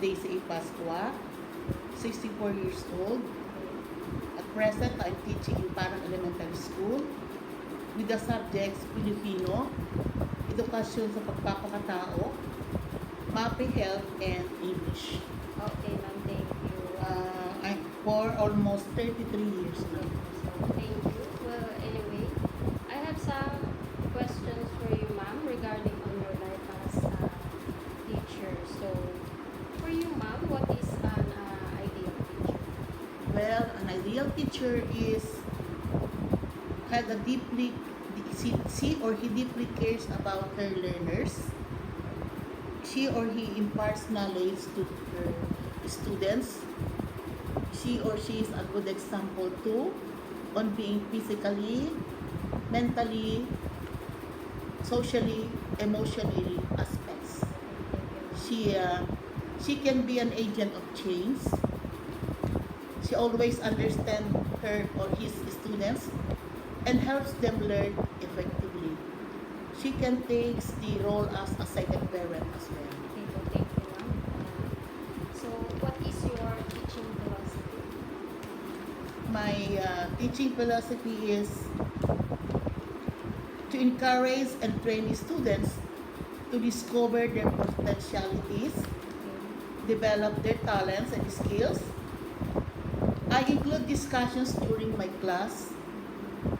Daisy A. Pascua, 64 years old. At present, I'm teaching in Parang Elementary School with the subjects Filipino, Edukasyon sa Pagpapakatao, MAPE Health, and English. Okay, ma'am. Thank you. I'm for almost 33 years now. Thank you. Well, anyway, I have some questions for you, ma'am, regarding on your life as a teacher. So, for you, ma'am, what is an ideal teacher? Well, an ideal teacher is had a deeply she or he deeply cares about her learners. She or he imparts knowledge to her students. She or she is a good example too on being physically, mentally, socially, emotionally aspects. She can be an agent of change. She always understands her or his students and helps them learn effectively. She can take the role as a second parent as well. Thank you, ma'am. So, what is your teaching philosophy? My teaching philosophy is to encourage and train students to discover their potentialities, develop their talents and skills. I include discussions during my class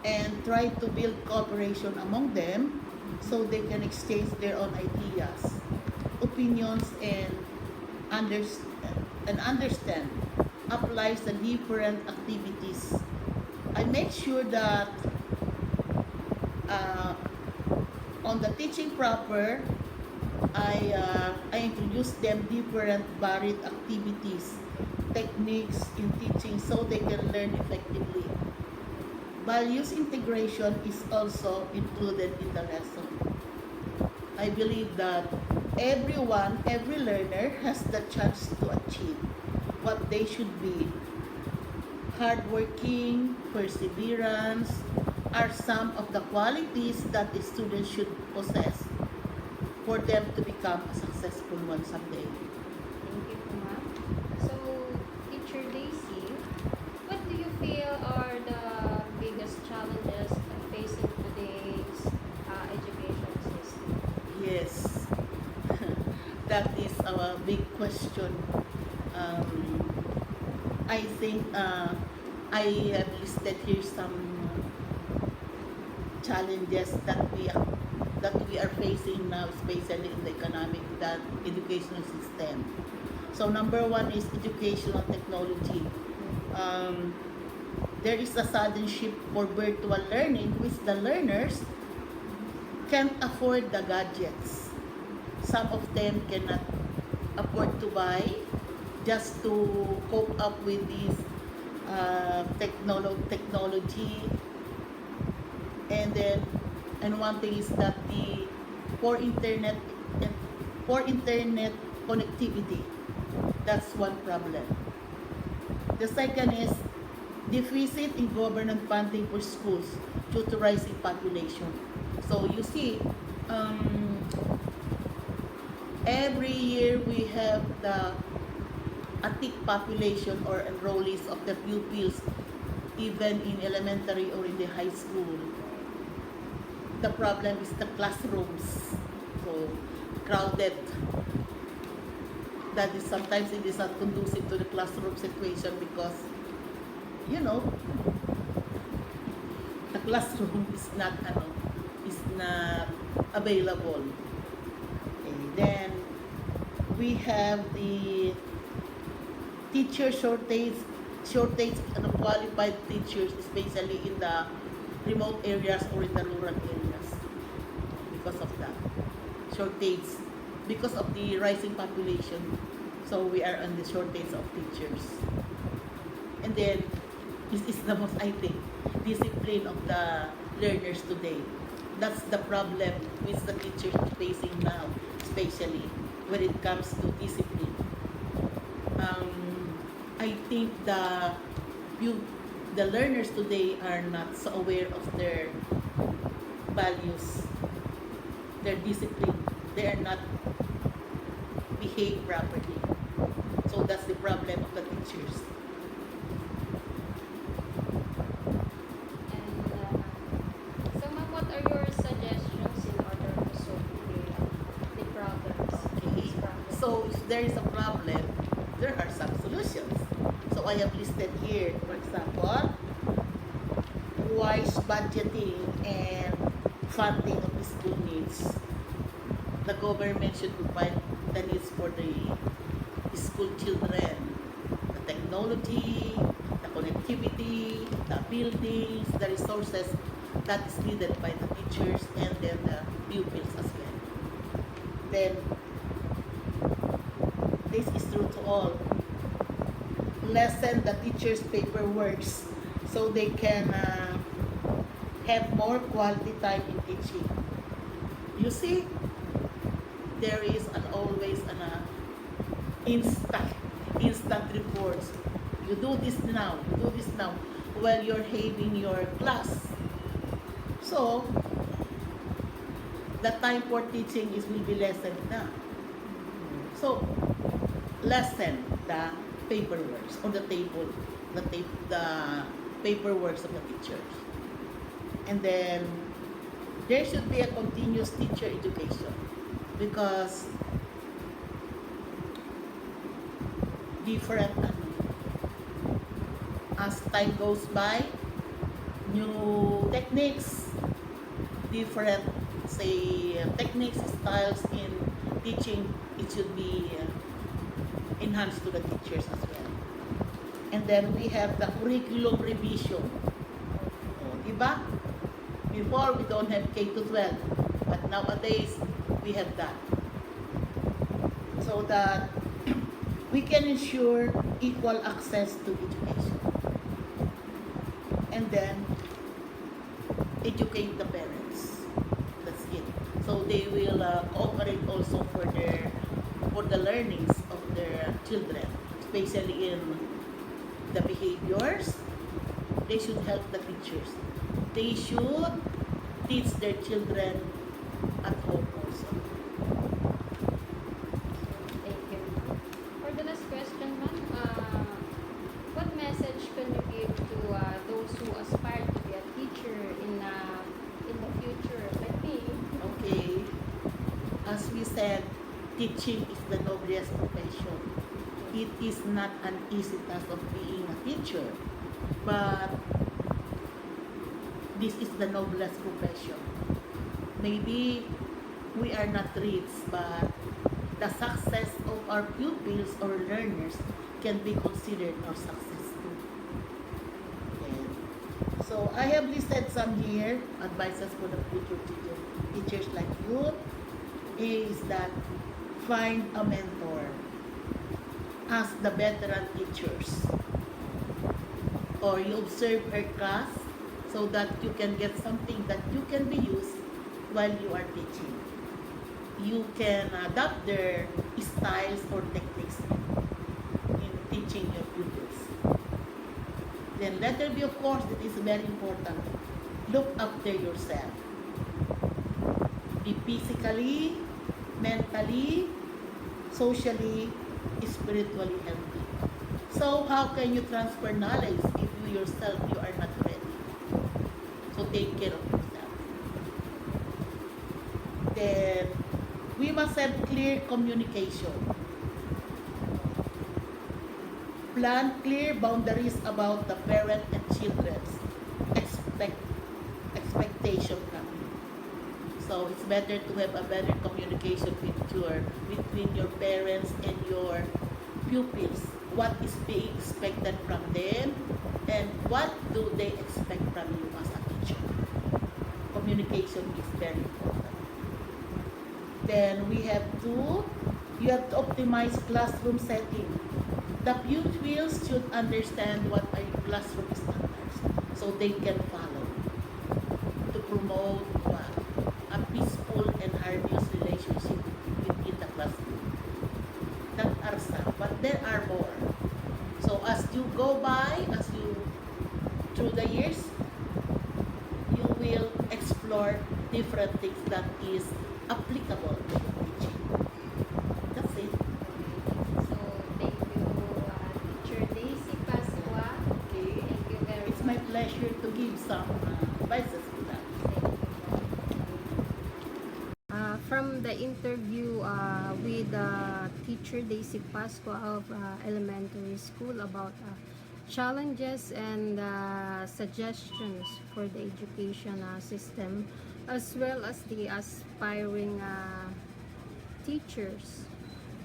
and try to build cooperation among them so they can exchange their own ideas, opinions, and understand applies the different activities. I make sure that on the teaching proper, I introduce them different varied activities, techniques in teaching so they can learn effectively. Values integration is also included in the lesson. I believe that every learner has the chance to achieve what they should be. Hardworking, perseverance are some of the qualities that a student should possess for them to become a successful one someday. Thank you, ma'am. So, Teacher Daisy, what do you feel are the biggest challenges facing today's education system? Yes, that is a big question. I think I have listed here some challenges that we are facing now, especially in the economic that educational system. So number one is educational technology. There is a sudden shift for virtual learning, which the learners can't afford the gadgets. Some of them cannot afford to buy just to cope up with this technology. And one thing is that the poor internet connectivity. That's one problem. The second is deficit in government funding for schools due to rising population. So you see, every year we have the a thick population or enrollees of the pupils, even in elementary or in the high school. The problem is the classrooms, so crowded. That is sometimes it is not conducive to the classroom situation because, you know, the classroom is not available. Okay, then we have the teacher shortage and qualified teachers, especially in the remote areas or in the rural areas. Because of that shortage, because of the rising population, so we are on the shortage of teachers. And then this is the most, I think, discipline of the learners today. That's the problem which the teachers are facing now, especially when it comes to discipline. I think the learners today are not so aware of their values, their discipline. They are not behave properly. So that's the problem of the teachers. And so, ma'am, what are your suggestions in order to solve the problems? Okay. These problems? So if there is a problem, there are some solutions. So I have listed here, for example, wise budgeting and funding of the school needs. The government should provide the needs for the school children, the technology, the connectivity, the buildings, the resources that is needed by the teachers and then the pupils as well. Then this is true to all. Lessen the teachers' paperwork so they can have more quality time in teaching. You see, there is always an instant reports. You do this now, you do this now, while you're having your class. So, the time for teaching will be lessened now. So, lessen the paperwork on the table, the paperwork of the teachers. And then, there should be a continuous teacher education because different as time goes by, new techniques, different say techniques, styles in teaching, it should be enhanced to the teachers as well. And then we have the curriculum revision. O, diba? Before we don't have K to 12, but nowadays we have that. So that we can ensure equal access to education. And then educate the parents. That's it. So they will cooperate also for the learnings of their children, especially in the behaviors. They should help the teachers. They should teach their children at home also. Thank you. For the last question, ma'am, what message can you give to those who aspire to be a teacher in the future, like me? Okay. As we said, teaching is the noblest profession. It is not an easy task of being a teacher, but this is the noblest profession. Maybe we are not rich, but the success of our pupils or learners can be considered our success too. Okay. So I have listed some here, advices for the future teachers like you, is that find a mentor. Ask the veteran teachers. Or you observe her class so that you can get something that you can be used while you are teaching. You can adapt their styles or techniques in teaching your pupils. Then let there be, of course, it is very important. Look after yourself. Be physically, mentally, socially, spiritually healthy. So how can you transfer knowledge if you yourself you are not ready? So take care of yourself. Then we must have clear communication. Plan clear boundaries about the parent and children's expectation from you. So it's better to have a better communication between your parents and your pupils. What is being expected from them and what do they expect from you as a teacher. Communication is very important. Then you have to optimize classroom setting. The pupils should understand what are your classroom standards so they can follow to promote a peaceful and harmonious relationship within the classroom. That are some, but there are more. So as you go by, through the years, you will explore different things that is applicable to your teaching. That's it. So, thank you. pleasure to give some advices to that. From the interview with teacher Daisy Pasco of elementary school about challenges and suggestions for the education system, as well as the aspiring teachers.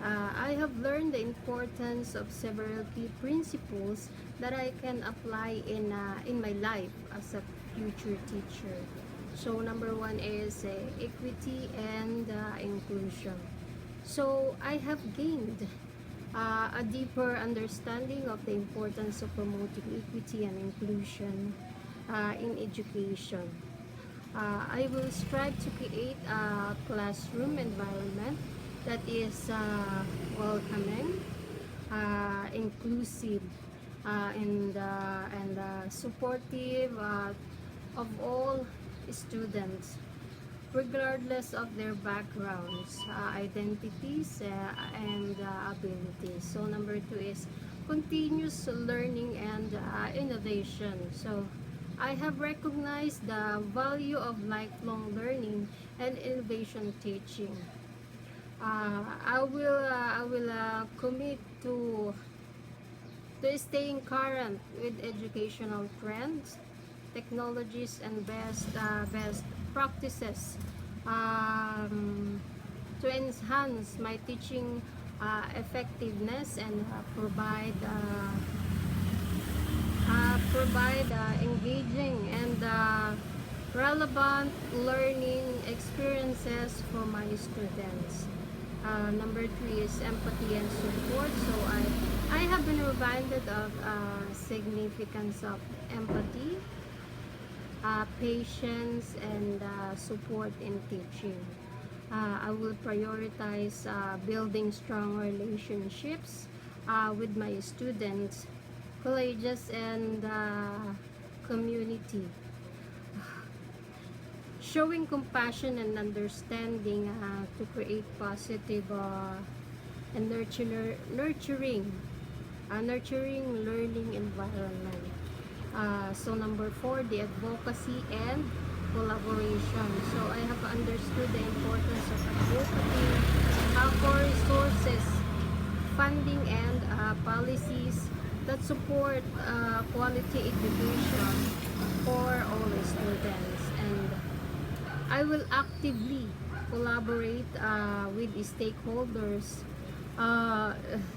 I have learned the importance of several key principles that I can apply in my life as a future teacher. So number one is equity and inclusion. So I have gained a deeper understanding of the importance of promoting equity and inclusion in education. I will strive to create a classroom environment that is welcoming, inclusive, and supportive of all students, regardless of their backgrounds, identities, and abilities. So number two is continuous learning and innovation. So I have recognized the value of lifelong learning and innovation teaching. I will commit to staying current with educational trends, technologies, and best practices to enhance my teaching effectiveness and provide engaging and relevant learning experiences for my students. Number three is empathy and support. So I have been reminded of significance of empathy, patience, and support in teaching. I will prioritize building strong relationships with my students, colleges, and community. Showing compassion and understanding to create positive and nurturing learning environment. So number four, the advocacy and collaboration. So I have understood the importance of advocating for resources, funding, and policies that support quality education for all students. And I will actively collaborate with the stakeholders,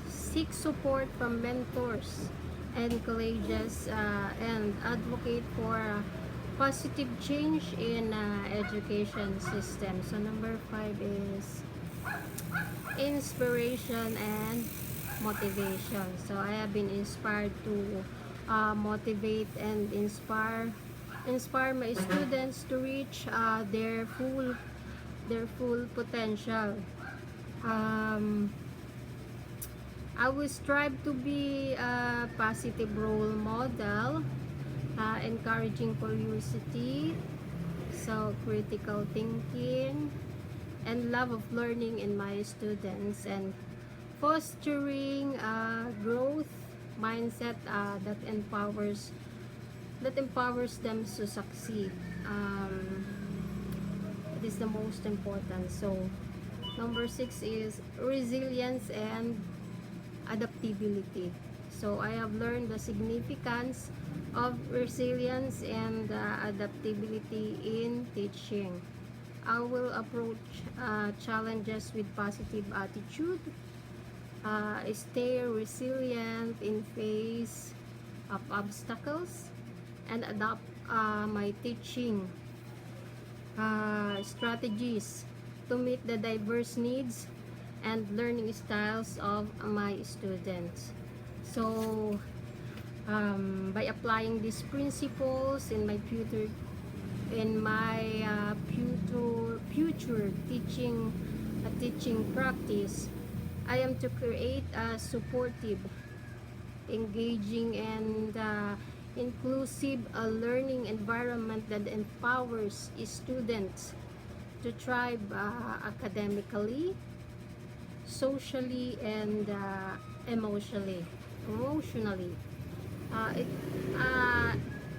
seek support from mentors and colleges, and advocate for positive change in education system. So number five is inspiration and motivation. So I have been inspired to motivate and inspire my students to reach their full potential. I will strive to be a positive role model, encouraging curiosity, so critical thinking, and love of learning in my students, and fostering growth mindset that empowers them to succeed. It is the most important. So number six is resilience and adaptability. So I have learned the significance of resilience and adaptability in teaching. I will approach challenges with positive attitude, stay resilient in face of obstacles, and adapt my teaching strategies to meet the diverse needs and learning styles of my students. So by applying these principles in my future teaching practice, I am to create a supportive, engaging, and inclusive learning environment that empowers students to thrive academically, socially, and emotionally.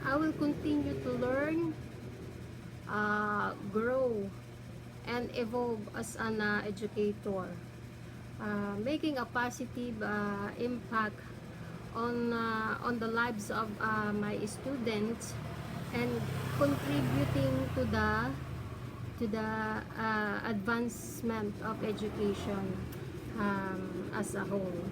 I will continue to learn, grow, and evolve as an educator, making a positive impact on the lives of my students, and contributing to the advancement of education as a whole.